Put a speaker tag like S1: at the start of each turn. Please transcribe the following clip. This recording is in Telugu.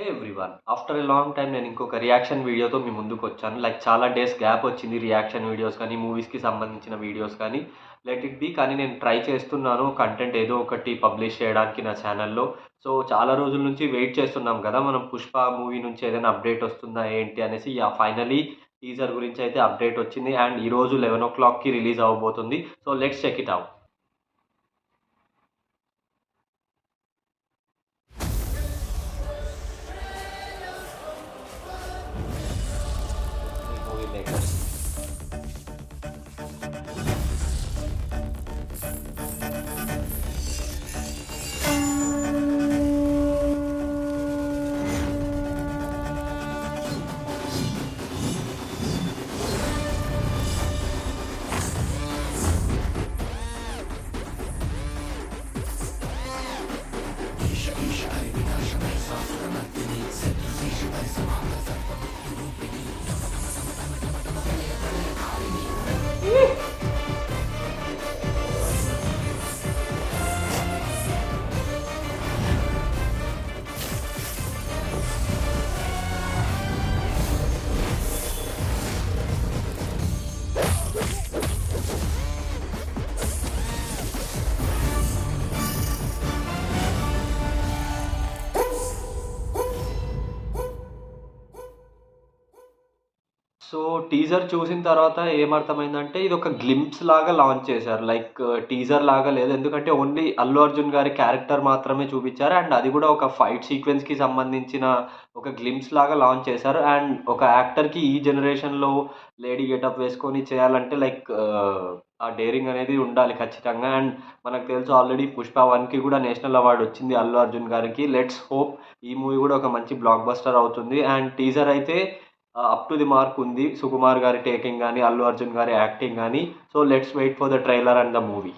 S1: Hey everyone! After a long time నేను ఇంకొక రియాక్షన్ వీడియోతో మీ ముందుకొచ్చాను. చాలా డేస్ గ్యాప్ వచ్చింది రియాక్షన్ వీడియోస్ కానీ, మూవీస్‌కి సంబంధించిన వీడియోస్ కానీ, లెట్ ఇట్ బీ. కానీ నేను ట్రై చేస్తున్నాను కంటెంట్ ఏదో ఒకటి పబ్లిష్ చేయడానికి నా ఛానెల్‌లో. సో, చాలా రోజుల నుంచి వెయిట్ చేస్తున్నాం కదా! మనం 'పుష్ప' మూవీ నుంచి ఏదైనా అప్డేట్ వస్తుందా ఏంటి అనేసి. ఫైనల్లీ టీజర్ గురించి అయితే అప్డేట్ వచ్చింది. అండ్ ఈరోజు 11:00కి రిలీజ్ అవ్వబోతుంది. So, let's check it out. Movie makers. So, teaser చూసిన తర్వాత ఏమర్థమైందంటే, ఇదొక గ్లింప్స్ లాగా లాంచ్ చేశారు. టీజర్ లాగా లేదు. ఎందుకంటే, ఓన్లీ 'అల్లు అర్జున్' గారి క్యారెక్టర్ మాత్రమే చూపిచ్చారు. అండ్ అది గూడా ఒక ఫైట్ సీక్వెన్స్‌కి సంబంధించిన ఒక గ్లింప్స్ లాగా లాంచ్ చేశారు. అండ్ ఒక యాక్టర్‌కి ఈ జనరేషన్‌లో లేడీ గెటప్ వేసుకొని చేయాలంటే ఆ డేరింగ్ అనేది ఉండాలి ఖచ్చితంగా. అండ్ మనకు తెలుసు ఆల్రెడీ 'పుష్ప 1'కి గూడా నేషనల్ అవార్డ్ వచ్చింది 'అల్లు అర్జున్' గారికి. లెట్స్ హోప్ ఈ మూవీ గూడా ఒక మంచి బ్లాక్ బస్టర్ అవుతుంది. అండ్ టీజర్ అయితే అప్ టు ది మార్క్ ఉంది. సుకుమార్ గారి టేకింగ్ గాని, అల్లు అర్జున్ గారి యాక్టింగ్ గాని. So, let's wait for the trailer and the movie.